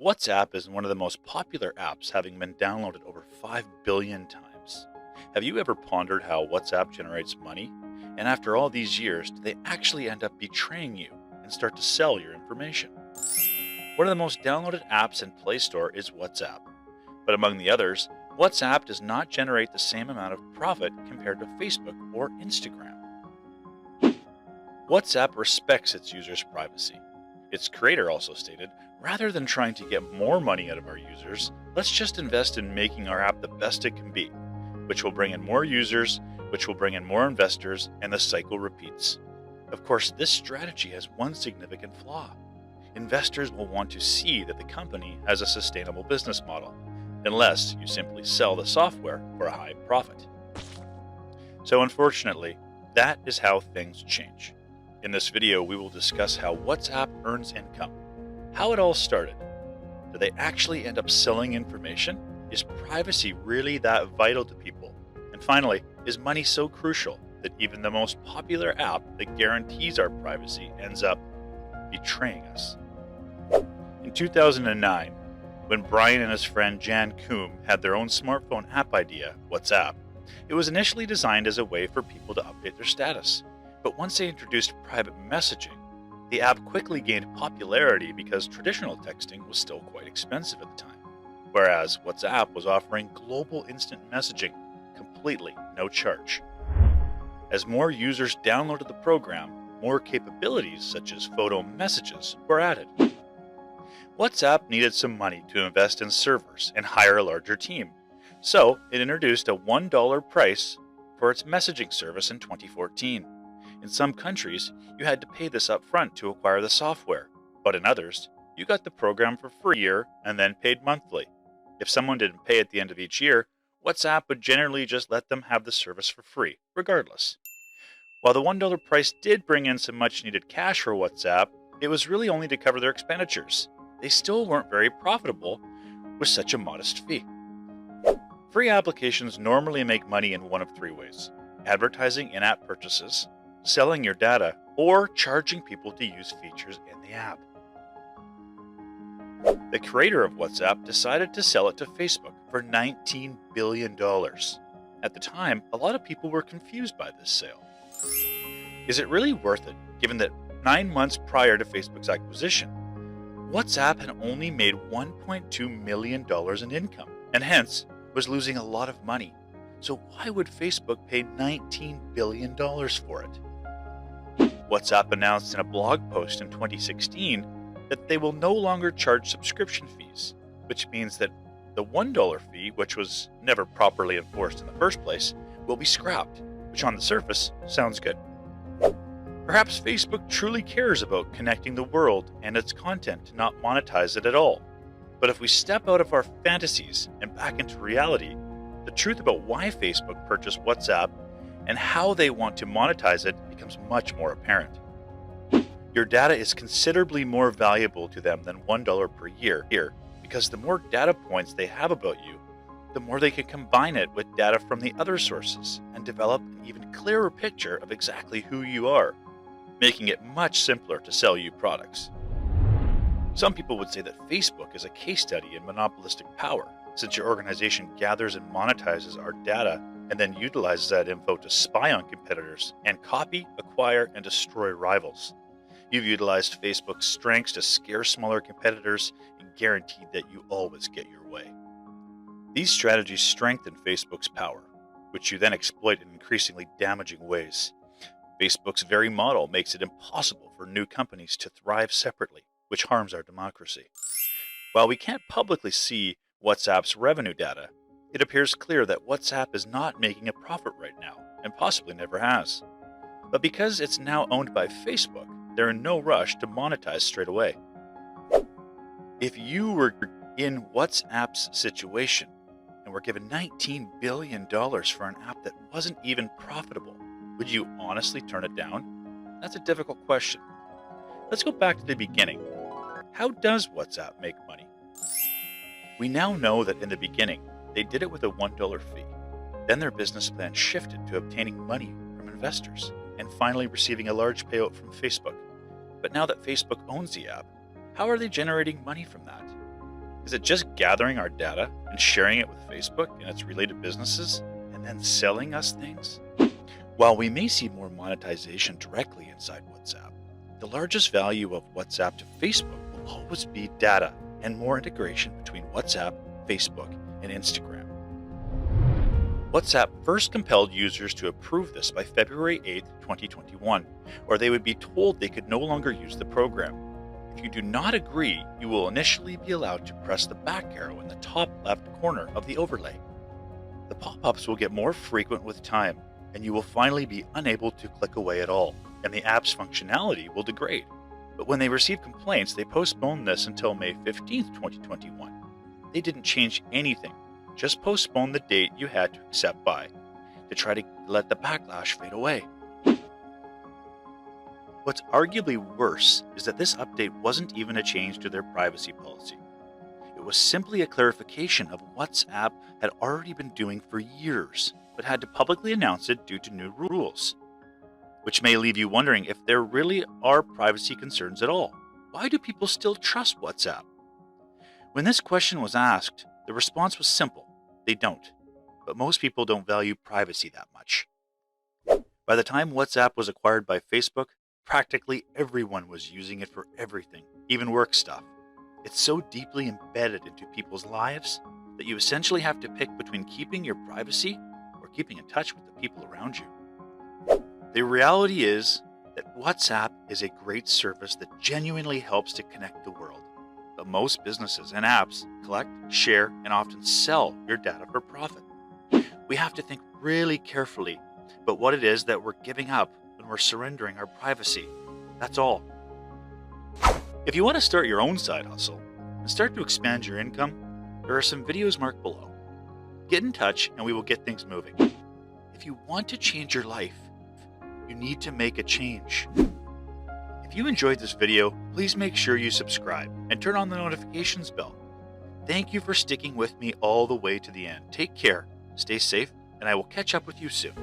WhatsApp is one of the most popular apps, having been downloaded over 5 billion times. Have you ever pondered how WhatsApp generates money? And after all these years, do they actually end up betraying you and start to sell your information? One of the most downloaded apps in Play Store is WhatsApp. But among the others, WhatsApp does not generate the same amount of profit compared to Facebook or Instagram. WhatsApp respects its users' privacy. Its creator also stated, rather than trying to get more money out of our users, let's just invest in making our app the best it can be, which will bring in more users, which will bring in more investors, and the cycle repeats. Of course, this strategy has one significant flaw. Investors will want to see that the company has a sustainable business model, unless you simply sell the software for a high profit. So unfortunately, that is how things change. In this video, we will discuss how WhatsApp earns income, how it all started. Do they actually end up selling information? Is privacy really that vital to people? And finally, is money so crucial that even the most popular app that guarantees our privacy ends up betraying us? In 2009, when Brian and his friend Jan Koum had their own smartphone app idea, WhatsApp, it was initially designed as a way for people to update their status. But once they introduced private messaging, the app quickly gained popularity because traditional texting was still quite expensive at the time, whereas WhatsApp was offering global instant messaging completely no charge. As more users downloaded the program, more capabilities such as photo messages were added. WhatsApp needed some money to invest in servers and hire a larger team, so it introduced a $1 price for its messaging service in 2014. In some countries, you had to pay this up front to acquire the software, but in others, you got the program for free a year and then paid monthly. If someone didn't pay at the end of each year, WhatsApp would generally just let them have the service for free, regardless. While the $1 price did bring in some much-needed cash for WhatsApp, it was really only to cover their expenditures. They still weren't very profitable with such a modest fee. Free applications normally make money in one of three ways: advertising in-app purchases, selling your data, or charging people to use features in the app. The creator of WhatsApp decided to sell it to Facebook for $19 billion. At the time, a lot of people were confused by this sale. Is it really worth it, given that 9 months prior to Facebook's acquisition, WhatsApp had only made $1.2 million in income, and hence was losing a lot of money? So why would Facebook pay $19 billion for it? WhatsApp announced in a blog post in 2016 that they will no longer charge subscription fees, which means that the $1 fee, which was never properly enforced in the first place, will be scrapped, which on the surface sounds good. Perhaps Facebook truly cares about connecting the world and its content to not monetize it at all. But if we step out of our fantasies and back into reality, the truth about why Facebook purchased WhatsApp and how they want to monetize it becomes much more apparent. Your data is considerably more valuable to them than $1 per year, because the more data points they have about you, the more they can combine it with data from the other sources and develop an even clearer picture of exactly who you are, making it much simpler to sell you products. Some people would say that Facebook is a case study in monopolistic power, since your organization gathers and monetizes our data and then utilizes that info to spy on competitors and copy, acquire, and destroy rivals. You've utilized Facebook's strengths to scare smaller competitors and guaranteed that you always get your way. These strategies strengthen Facebook's power, which you then exploit in increasingly damaging ways. Facebook's very model makes it impossible for new companies to thrive separately, which harms our democracy. While we can't publicly see WhatsApp's revenue data, it appears clear that WhatsApp is not making a profit right now, and possibly never has. But because it's now owned by Facebook, they're in no rush to monetize straight away. If you were in WhatsApp's situation and were given $19 billion for an app that wasn't even profitable, would you honestly turn it down? That's a difficult question. Let's go back to the beginning. How does WhatsApp make money? We now know that in the beginning, they did it with a $1 fee. Then their business plan shifted to obtaining money from investors and finally receiving a large payout from Facebook. But now that Facebook owns the app, how are they generating money from that? Is it just gathering our data and sharing it with Facebook and its related businesses and then selling us things? While we may see more monetization directly inside WhatsApp, the largest value of WhatsApp to Facebook will always be data and more integration between WhatsApp, Facebook, and Instagram. WhatsApp first compelled users to approve this by February 8, 2021, or they would be told they could no longer use the program. If you do not agree, you will initially be allowed to press the back arrow in the top left corner of the overlay. The pop-ups will get more frequent with time, and you will finally be unable to click away at all, and the app's functionality will degrade. But when they receive complaints, they postponed this until May 15, 2021. They didn't change anything, just postpone the date you had to accept by, to try to let the backlash fade away. What's arguably worse is that this update wasn't even a change to their privacy policy. It was simply a clarification of what WhatsApp had already been doing for years, but had to publicly announce it due to new rules. Which may leave you wondering if there really are privacy concerns at all. Why do people still trust WhatsApp? When this question was asked, the response was simple: they don't. But most people don't value privacy that much. By the time WhatsApp was acquired by Facebook, practically everyone was using it for everything, even work stuff. It's so deeply embedded into people's lives that you essentially have to pick between keeping your privacy or keeping in touch with the people around you. The reality is that WhatsApp is a great service that genuinely helps to connect the world. But most businesses and apps collect, share, and often sell your data for profit. We have to think really carefully about what it is that we're giving up when we're surrendering our privacy. That's all. If you want to start your own side hustle and start to expand your income, there are some videos marked below. Get in touch and we will get things moving. If you want to change your life, you need to make a change. If you enjoyed this video, please make sure you subscribe and turn on the notifications bell. Thank you for sticking with me all the way to the end. Take care, stay safe, and I will catch up with you soon.